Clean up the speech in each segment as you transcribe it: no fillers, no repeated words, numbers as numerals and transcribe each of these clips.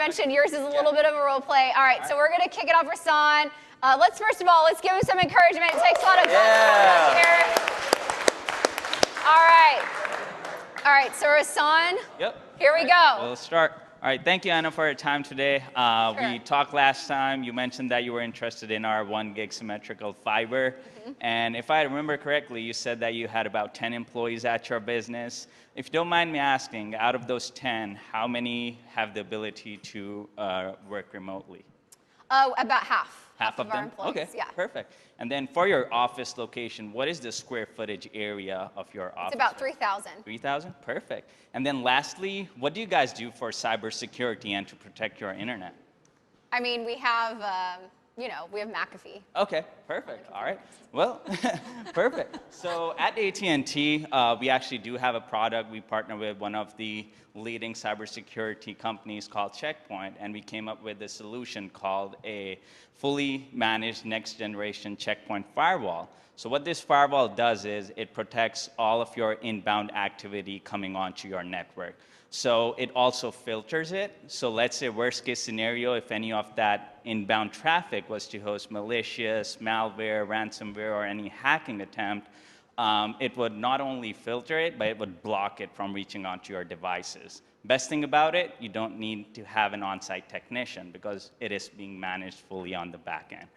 mentioned yours is a little bit of a role play. All right, so we're going to kick it off for San. Let's first of all, let's give him some encouragement. It takes a lot of guts here. All right, so Rasan, here we go. We'll start. All right, thank you, Anna, for your time today. We talked last time. You mentioned that you were interested in our 1 gig symmetrical fiber. And if I remember correctly, you said that you had about 10 employees at your business. If you don't mind me asking, out of those 10, how many have the ability to work remotely? About half. Half of our them? employees, Okay, yeah. perfect. And then for your office location, what is the square footage area of your office? It's about 3,000. 3,000? Perfect. And then lastly, what do you guys do for cybersecurity and to protect your internet? I mean, we have, we have McAfee. Okay, perfect. All right. Well, perfect. So at AT&T, we actually do have a product. We partner with one of the leading cybersecurity companies called Check Point, and we came up with a solution called a fully managed next generation Check Point firewall. So what this firewall does is it protects all of your inbound activity coming onto your network. So it also filters it. So let's say worst case scenario, if any of that inbound traffic was to host malicious, malware, ransomware, or any hacking attempt, it would not only filter it, but it would block it from reaching onto your devices. Best thing about it, you don't need to have an on-site technician because it is being managed fully on the back end.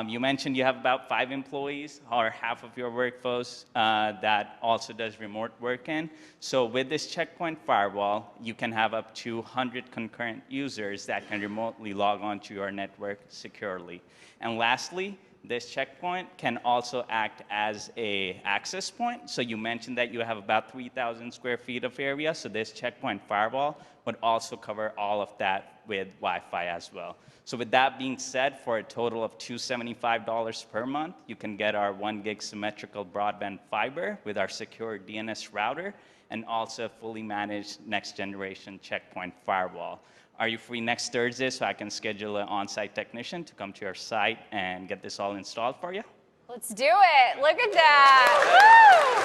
You mentioned you have about 5 employees or half of your workforce that also does remote work in. So with this Check Point firewall, you can have up to 100 concurrent users that can remotely log onto your network securely. And lastly, this Check Point can also act as an access point. So you mentioned that you have about 3,000 square feet of area. So this Check Point firewall would also cover all of that with Wi-Fi as well. So with that being said, for a total of $275 per month, you can get our 1 gig symmetrical broadband fiber with our secure DNS router and also a fully managed next generation Check Point firewall. Are you free next Thursday so I can schedule an on-site technician to come to your site and get this all installed for you? Let's do it. Look at that. Woo!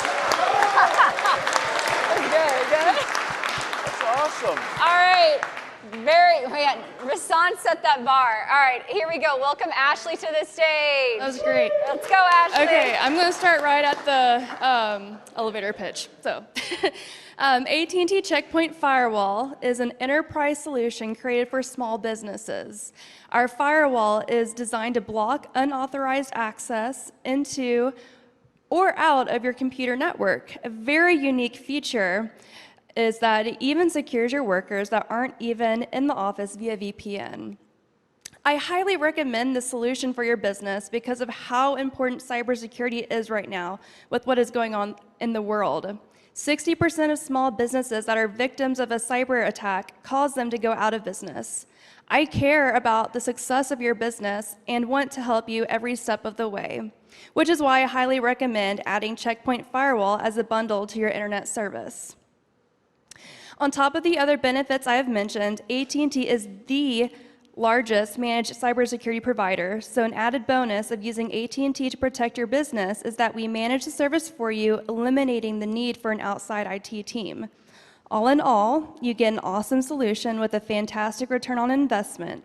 That's awesome. All right. Rasan set that bar. All right, here we go. Welcome Ashley to the stage. That was great. Let's go, Ashley. Okay, I'm going to start right at the elevator pitch. So, AT&T Check Point Firewall is an enterprise solution created for small businesses. Our firewall is designed to block unauthorized access into or out of your computer network. A very unique feature is that it even secures your workers that aren't even in the office via VPN. I highly recommend this solution for your business because of how important cybersecurity is right now with what is going on in the world. 60% of small businesses that are victims of a cyber attack cause them to go out of business. I care about the success of your business and want to help you every step of the way, which is why I highly recommend adding Check Point Firewall as a bundle to your internet service. On top of the other benefits I have mentioned, AT&T is the largest managed cybersecurity provider, so an added bonus of using AT&T to protect your business is that we manage the service for you, eliminating the need for an outside IT team. All in all, you get an awesome solution with a fantastic return on investment.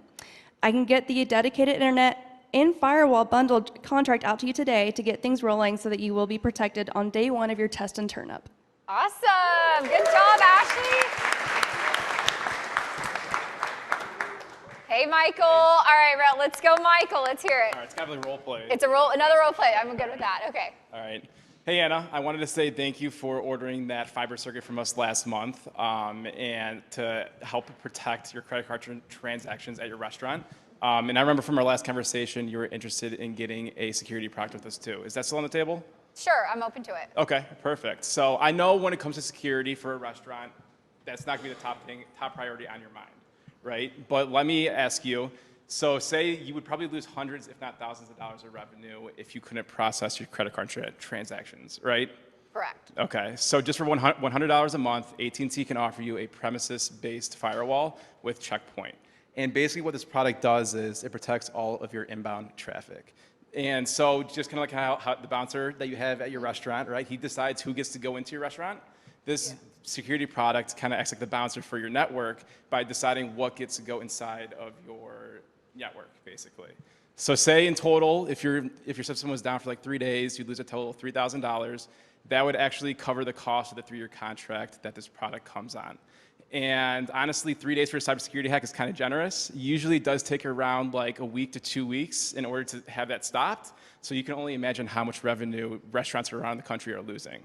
I can get the dedicated internet and firewall bundled contract out to you today to get things rolling so that you will be protected on day 1 of your test and turn up. Awesome. Good job, Ashley. Hey, Michael. All right, let's go, Michael. Let's hear it. All right, it's kind of a role play. It's another role play. I'm good with that. Okay. All right. Hey, Anna, I wanted to say thank you for ordering that fiber circuit from us last month and to help protect your credit card transactions at your restaurant. And I remember from our last conversation, you were interested in getting a security product with us too. Is that still on the table? Sure, I'm open to it. Okay, perfect. So I know when it comes to security for a restaurant, that's not going to be the top priority on your mind, right? But let me ask you, so say you would probably lose hundreds, if not thousands of dollars of revenue if you couldn't process your credit card transactions, right? Correct. Okay, so just for $100 a month, AT&T can offer you a premises-based firewall with Check Point. And basically what this product does is it protects all of your inbound traffic. And so just kind of like how the bouncer that you have at your restaurant, right? He decides who gets to go into your restaurant. This security product kind of acts like the bouncer for your network by deciding what gets to go inside of your network, basically. So say in total, if your system was down for like 3 days, you'd lose a total of $3,000. That would actually cover the cost of the 3-year contract that this product comes on. And honestly, 3 days for a cybersecurity hack is kind of generous. Usually it does take around like a week to 2 weeks in order to have that stopped. So you can only imagine how much revenue restaurants around the country are losing,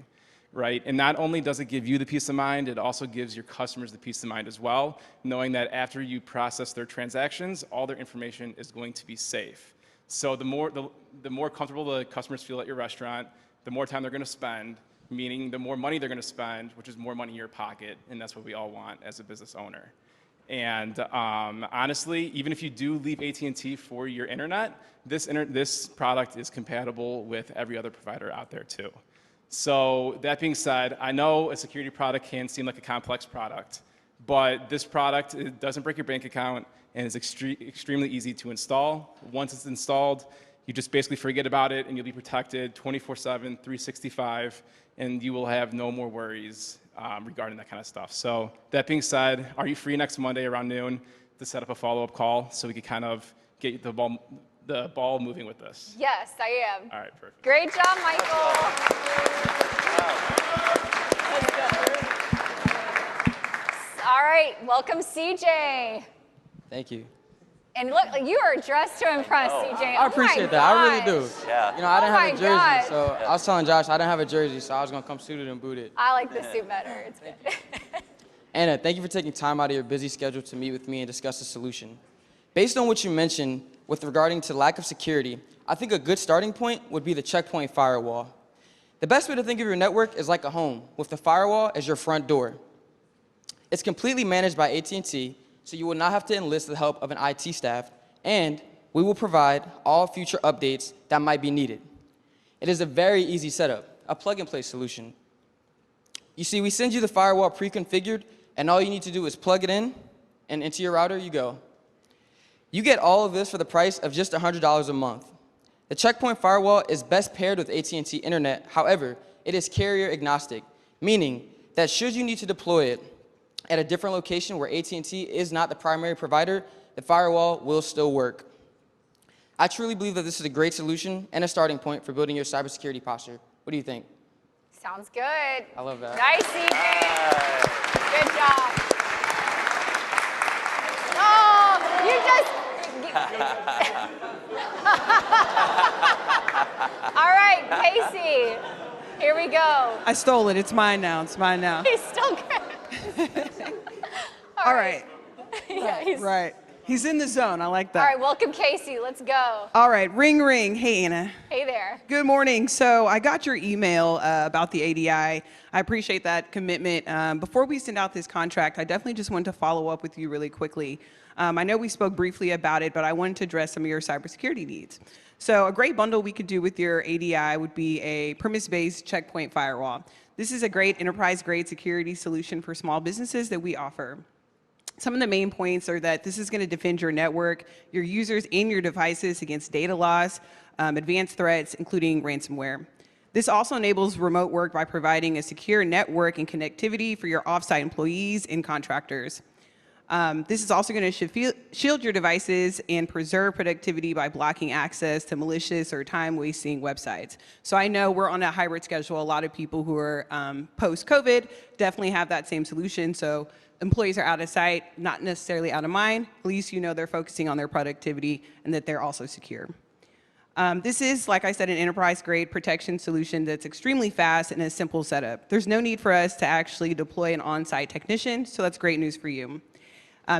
right? And not only does it give you the peace of mind, it also gives your customers the peace of mind as well, knowing that after you process their transactions, all their information is going to be safe. So the more comfortable the customers feel at your restaurant, the more time they're going to spend, meaning the more money they're going to spend, which is more money in your pocket, and that's what we all want as a business owner. And honestly, even if you do leave AT&T for your internet, this product is compatible with every other provider out there too. So that being said, I know a security product can seem like a complex product, but this product, it doesn't break your bank account and is extremely easy to install. Once it's installed, you just basically forget about it and you'll be protected 24/7, 365, and you will have no more worries regarding that kind of stuff. So that being said, are you free next Monday around noon to set up a follow-up call so we can kind of get the ball moving with this? Yes, I am. All right, perfect. Great job, Michael. All right, welcome, CJ. Thank you. And look, you are dressed to impress, CJ. I appreciate that. I really do. Yeah. You know, I didn't have a my jersey, God. so I was telling Josh I didn't have a jersey, so I was gonna come suited and booted. I like the suit better. It's good. Anna, thank you for taking time out of your busy schedule to meet with me and discuss the solution. Based on what you mentioned with regarding to lack of security, I think a good starting point would be the Checkpoint firewall. The best way to think of your network is like a home, with the firewall as your front door. It's completely managed by AT&T, so you will not have to enlist the help of an IT staff, and we will provide all future updates that might be needed. It is a very easy setup, a plug-and-play solution. You see, we send you the firewall pre-configured, and all you need to do is plug it in, and into your router you go. You get all of this for the price of just $100 a month. The Checkpoint firewall is best paired with AT&T Internet. However, it is carrier agnostic, meaning that should you need to deploy it at a different location where AT&T is not the primary provider, the firewall will still work. I truly believe that this is a great solution and a starting point for building your cybersecurity posture. What do you think? Sounds good. I love that. Nice, CJ. Good job. Oh, you just. All right, Casey. Here we go. I stole it. It's mine now. It's mine now. He's still good. All right. Yeah, he's- Right. He's in the zone. I like that. All right, welcome, Casey. Let's go. All right. Ring, ring. Hey, Anna. Hey there. Good morning. So I got your email about the ADI. I appreciate that commitment. Before we send out this contract, I definitely just wanted to follow up with you really quickly. I know we spoke briefly about it, but I wanted to address some of your cybersecurity needs. So a great bundle we could do with your ADI would be a premise-based Checkpoint firewall. This is a great enterprise-grade security solution for small businesses that we offer. Some of the main points are that this is going to defend your network, your users, and your devices against data loss, advanced threats, including ransomware. This also enables remote work by providing a secure network and connectivity for your offsite employees and contractors. This is also going to shield your devices and preserve productivity by blocking access to malicious or time-wasting websites. So I know we're on a hybrid schedule. A lot of people who are post-COVID definitely have that same solution. So employees are out of sight, not necessarily out of mind. At least you know they're focusing on their productivity and that they're also secure. This is, like I said, an enterprise-grade protection solution that's extremely fast and a simple setup. There's no need for us to actually deploy an on-site technician, so that's great news for you.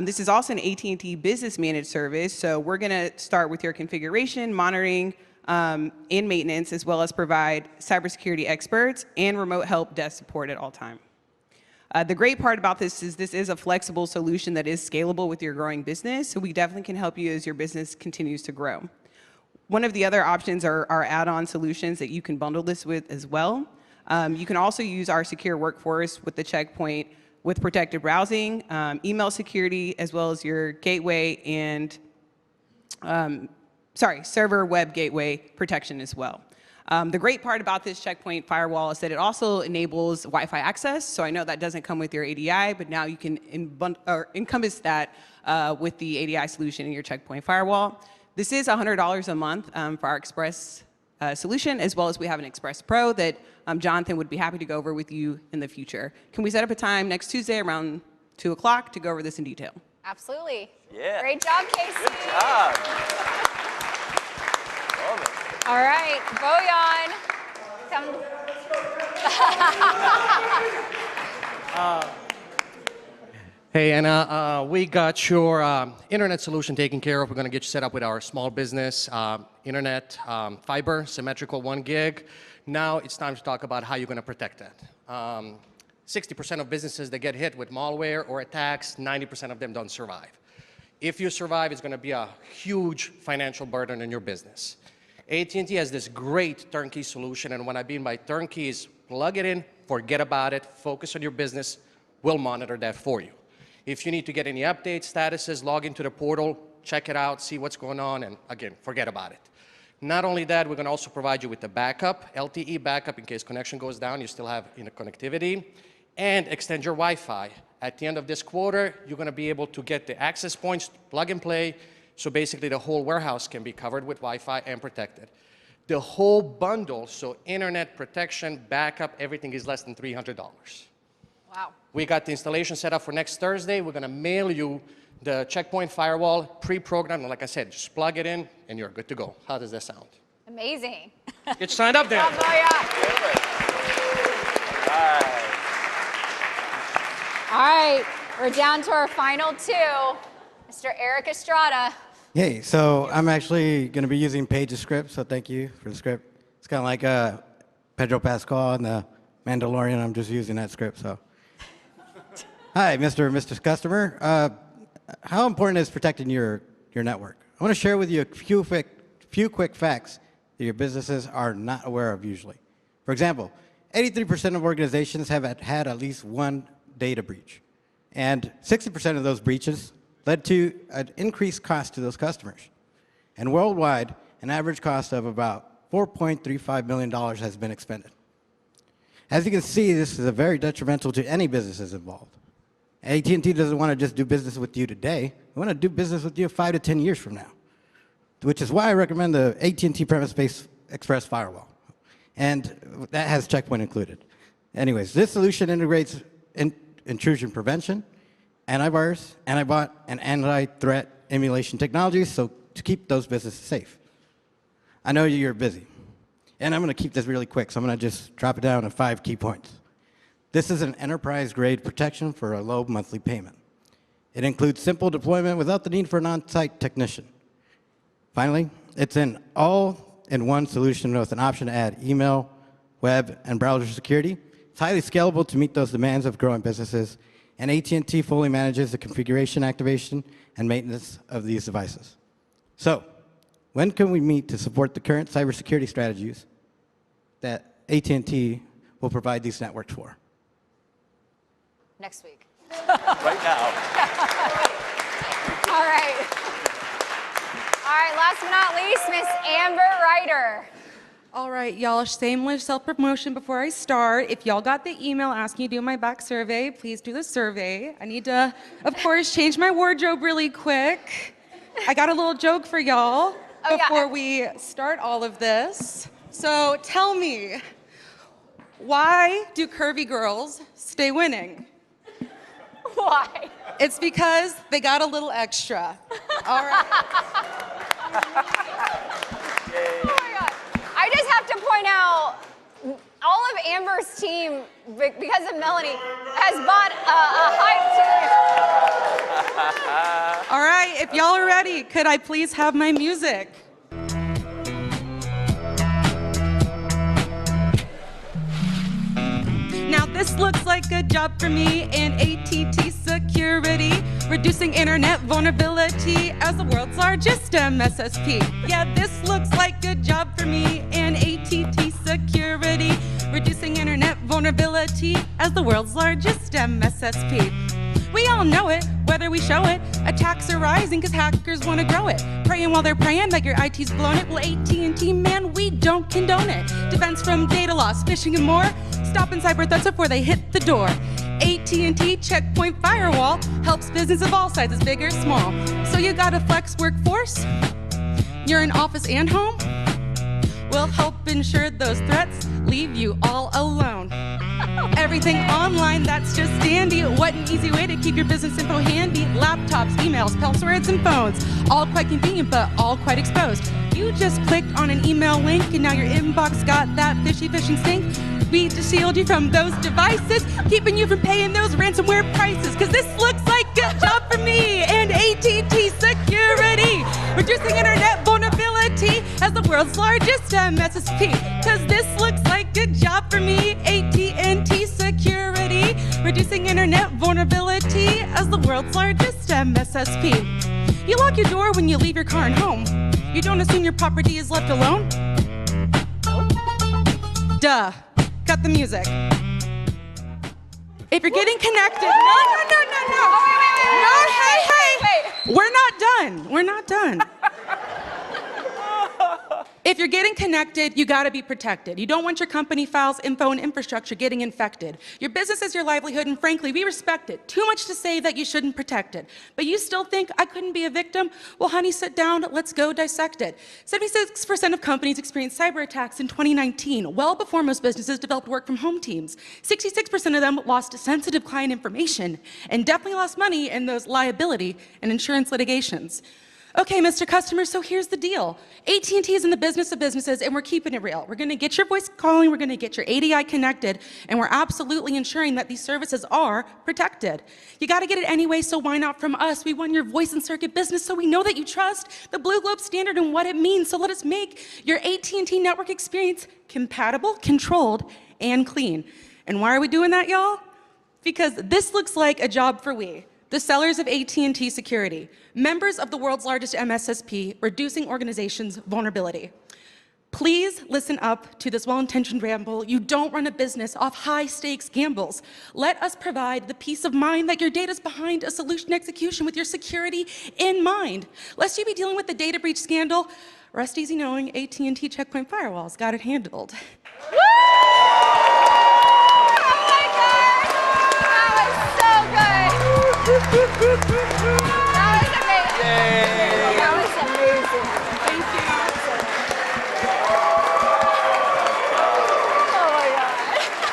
This is also an AT&T Business Managed service, so we're going to start with your configuration, monitoring, and maintenance, as well as provide cybersecurity experts and remote help desk support at all times. The great part about this is a flexible solution that is scalable with your growing business, so we definitely can help you as your business continues to grow. One of the other options are our add-on solutions that you can bundle this with as well. You can also use our secure workforce with the Checkpoint with protected browsing, email security, as well as your gateway and, server web gateway protection as well. The great part about this Checkpoint firewall is that it also enables Wi-Fi access. So I know that doesn't come with your ADI, but now you can encompass that with the ADI solution in your Checkpoint firewall. This is $100 a month for our Express solution, as well as we have an Express Pro that Jonathan would be happy to go over with you in the future. Can we set up a time next Tuesday around 2 o'clock to go over this in detail? Absolutely. Yeah. Great job, Casey. Good job. Love it. All right, Bojan. Come. Hey, Anna, we got your internet solution taken care of. We're going to get you set up with our small business internet fiber, symmetrical 1 gig. Now it's time to talk about how you're going to protect that. 60% of businesses that get hit with malware or attacks, 90% of them don't survive. If you survive, it's going to be a huge financial burden in your business. AT&T has this great turnkey solution, and what I mean by turnkey is plug it in, forget about it, focus on your business. We'll monitor that for you. If you need to get any updates, statuses, log into the portal, check it out, see what's going on, and again, forget about it. Not only that, we're going to also provide you with the backup, LTE backup, in case connection goes down, you still have interconnectivity, and extend your Wi-Fi. At the end of this quarter, you're going to be able to get the access points, plug and play, so basically the whole warehouse can be covered with Wi-Fi and protected. The whole bundle, so internet, protection, backup, everything is less than $300. Wow. We got the installation set up for next Thursday. We're going to mail you the Checkpoint firewall pre-programmed. And like I said, just plug it in and you're good to go. How does that sound? Amazing. Get signed up there. Bravo, yeah. All right, we're down to our final two. Mr. Eric Estrada. Hey, so I'm actually going to be using Paige's script, so thank you for the script. It's kind of like Pedro Pascal and the Mandalorian. I'm just using that script, so. Hi, Mr. Customer. How important is protecting your network? I want to share with you a few quick facts that your businesses are not aware of usually. For example, 83% of organizations have had at least one data breach, and 60% of those breaches led to an increased cost to those customers. And worldwide, an average cost of about $4.35 million has been expended. As you can see, this is very detrimental to any businesses involved. AT&T doesn't want to just do business with you today. We want to do business with you 5 to 10 years from now, which is why I recommend the AT&T Premise-Based Express Firewall. And that has Checkpoint included. Anyways, this solution integrates intrusion prevention, antivirus, antibot, and anti-threat emulation technologies so to keep those businesses safe. I know you're busy, and I'm going to keep this really quick, so I'm going to just drop it down to 5 key points. This is an enterprise-grade protection for a low monthly payment. It includes simple deployment without the need for an on-site technician. Finally, it's an all-in-one solution with an option to add email, web, and browser security. It's highly scalable to meet those demands of growing businesses, and AT&T fully manages the configuration, activation, and maintenance of these devices. So, when can we meet to support the current cybersecurity strategies that AT&T will provide these networks for? Next week. Right now. All right. All right, last but not least, Miss Amber Ryder. All right, y'all, shameless self-promotion before I start. If y'all got the email asking you to do my back survey, please do the survey. I need to, of course, change my wardrobe really quick. I got a little joke for y'all before we start all of this. So tell me, why do curvy girls stay winning? Why? It's because they got a little extra. All right. Oh my God. I just have to point out, all of Amber's team, because of Melanie, has bought a hype All right, if y'all are ready, could I please have my music? Now this looks like a job for me in AT&T Security, reducing internet vulnerability as the world's largest MSSP. Yeah, this looks like a job for me in AT&T Security, reducing internet vulnerability as the world's largest MSSP. We all know it, whether we show it. Attacks are rising because hackers want to grow it. Praying while they're praying that your IT's blown it. Well, AT&T, man, we don't condone it. Defense from data loss, phishing and more. Stopping cyber threats before they hit the door. AT&T Checkpoint Firewall helps business of all sizes, big or small. So you got a flex workforce? You're in office and home? We'll help ensure those threats leave you all alone. Everything online, that's just dandy. What an easy way to keep your business info handy. Laptops, emails, passwords, and phones. All quite convenient, but all quite exposed. You just clicked on an email link, and now your inbox got that fishy phishing stink. We just shield you from those devices, keeping you from paying those ransomware prices. Cause this looks like a job for me and AT&T Security. Reducing internet vulnerability as the world's largest MSSP. Cause this looks like a job for me, AT&T Security. Reducing internet vulnerability as the world's largest MSSP. You lock your door when you leave your car and home. You don't assume your property is left alone? Duh. Cut the music. If you're getting connected, no. No, hey. We're not done. We're not done. If you're getting connected, you gotta be protected. You don't want your company files, info, and infrastructure getting infected. Your business is your livelihood, and frankly, we respect it. Too much to say that you shouldn't protect it. But you still think I couldn't be a victim? Well, honey, sit down, let's go dissect it. 76% of companies experienced cyber attacks in 2019, well before most businesses developed work from home teams. 66% of them lost sensitive client information, and definitely lost money in those liability and insurance litigations. Okay, Mr. Customer, so here's the deal. AT&T is in the business of businesses, and we're keeping it real. We're gonna get your voice calling, we're gonna get your ADI connected, and we're absolutely ensuring that these services are protected. You gotta get it anyway, so why not from us? We won your voice and circuit business, so we know that you trust the Blue Globe standard and what it means, so let us make your AT&T network experience compatible, controlled, and clean. And why are we doing that, y'all? Because this looks like a job for we. The sellers of AT&T Security, members of the world's largest MSSP, reducing organizations' vulnerability. Please listen up to this well-intentioned ramble. You don't run a business off high-stakes gambles. Let us provide the peace of mind that your data's behind a solution execution with your security in mind. Lest you be dealing with the data breach scandal, rest easy knowing AT&T Checkpoint Firewall's got it handled. That was amazing. Yay.